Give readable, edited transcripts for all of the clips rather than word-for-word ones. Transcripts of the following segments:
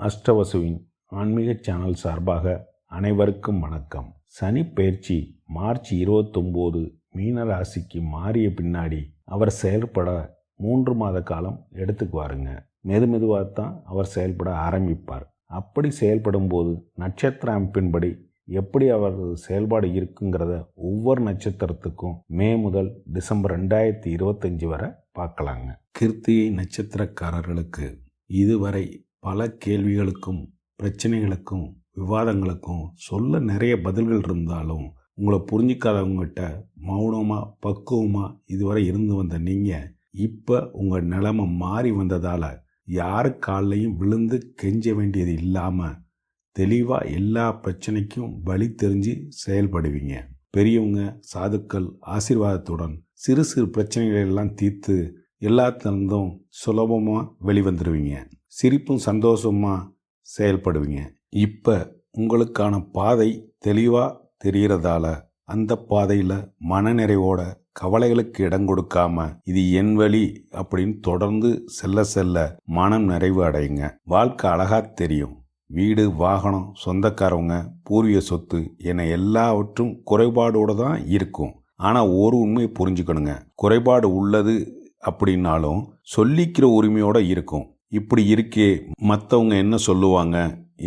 அஷ்டவசுவின் ஆன்மீக சேனல் சார்பாக அனைவருக்கும் வணக்கம். சனி பெயர்ச்சி மார்ச் 29 மீன ராசிக்கு மாறிய பின்னாடி அவர் செயல்பட 3 மாத காலம் எடுத்துக்குவாருங்க. மெதுவாகத்தான் அவர் செயல்பட ஆரம்பிப்பார். அப்படி செயல்படும் போது நட்சத்திர அமைப்பின்படி எப்படி அவரது செயல்பாடு இருக்குங்கிறத ஒவ்வொரு நட்சத்திரத்துக்கும் மே முதல் டிசம்பர் 2025 வரை பார்க்கலாங்க. கிருத்திகை நட்சத்திரக்காரர்களுக்கு இதுவரை பல கேள்விகளுக்கும் பிரச்சனைகளுக்கும் விவாதங்களுக்கும் சொல்ல நிறைய பதில்கள் இருந்தாலும் உங்களை புரிஞ்சிக்காதவங்ககிட்ட மௌனமாக பக்குவமாக இதுவரை இருந்து வந்த நீங்கள் இப்போ உங்கள் நிலைமை மாறி வந்ததால் யாரு காலையும் விழுந்து கெஞ்ச வேண்டியது இல்லாமல் தெளிவாக எல்லா பிரச்சனைக்கும் வழி தெரிஞ்சு செயல்படுவீங்க. பெரியவங்க சாதுக்கள் ஆசீர்வாதத்துடன் சிறு சிறு பிரச்சனைகளை எல்லாம் தீர்த்து எல்லாத்திலிருந்தும் சுலபமாக வெளிவந்துடுவீங்க. சிரிப்பும் சந்தோஷமாக செயல்படுவீங்க. இப்போ உங்களுக்கான பாதை தெளிவாக தெரிகிறதால அந்த பாதையில் மனநிறைவோட கவலைகளுக்கு இடம் கொடுக்காம இது என் வழி அப்படின்னு தொடர்ந்து செல்ல மனம் நிறைவு அடையுங்க. வாழ்க்கை அழகா தெரியும். வீடு, வாகனம், சொந்தக்காரவங்க, பூர்வீக சொத்து என எல்லாவற்றும் குறைபாடோடு தான் இருக்கும். ஆனால் ஒரு உண்மையை புரிஞ்சுக்கணுங்க. குறைபாடு உள்ளது அப்படின்னாலும் சொல்லிக்கிற உரிமையோடு இருக்கும். இப்படி இருக்கே மற்றவங்க என்ன சொல்லுவாங்க,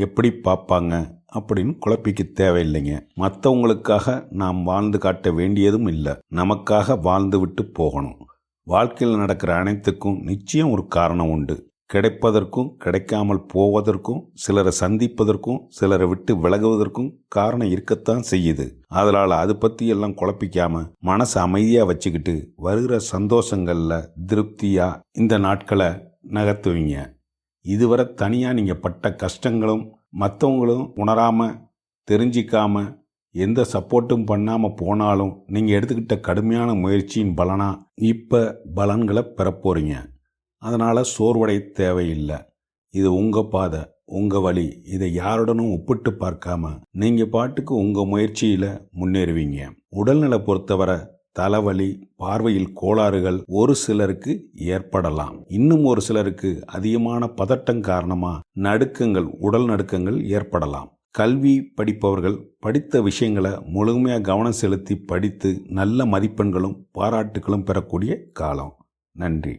எப்படி பார்ப்பாங்க அப்படின்னு குழப்பிக்க தேவையில்லைங்க. மற்றவங்களுக்காக நாம் வாழ்ந்து காட்ட வேண்டியதும் இல்லை. நமக்காக வாழ்ந்து விட்டு போகணும். வாழ்க்கையில் நடக்கிற அனைத்துக்கும் நிச்சயம் ஒரு காரணம் உண்டு. கிடைப்பதற்கும் கிடைக்காமல் போவதற்கும் சிலரை சந்திப்பதற்கும் சிலரை விட்டு விலகுவதற்கும் காரணம் இருக்கத்தான் செய்யுது. அதனால் அது பற்றி எல்லாம் குழப்பிக்காம மனசை அமைதியாக வச்சுக்கிட்டு வருகிற சந்தோஷங்களில் திருப்தியாக இந்த நாட்களை நகர்த்துவீங்க. இதுவரை தனியாக நீங்கள் பட்ட கஷ்டங்களும் மற்றவங்களும் உணராமல் தெரிஞ்சிக்காமல் எந்த சப்போர்ட்டும் பண்ணாமல் போனாலும் நீங்கள் எடுத்துக்கிட்ட கடுமையான முயற்சியின் பலனாக இப்போ பலன்களை பெறப்போறீங்க. அதனால் சோர்வடை தேவையில்லை. இது உங்கள் பாதை, உங்கள் வழி. இதை யாருடனும் ஒப்பிட்டு பார்க்காம நீங்கள் பாட்டுக்கு உங்கள் முயற்சியில் முன்னேறுவீங்க. உடல்நிலை பொறுத்தவரை தலைவலி, பார்வையில் கோளாறுகள் ஒரு சிலருக்கு ஏற்படலாம். இன்னும் ஒரு சிலருக்கு அதிகமான பதட்டம் காரணமாக நடுக்கங்கள், உடல் நடுக்கங்கள் ஏற்படலாம். கல்வி படிப்பவர்கள் படித்த விஷயங்களை முழுமையாக கவனம் செலுத்தி படித்து நல்ல மதிப்பெண்களும் பாராட்டுகளும் பெறக்கூடிய காலம். நன்றி.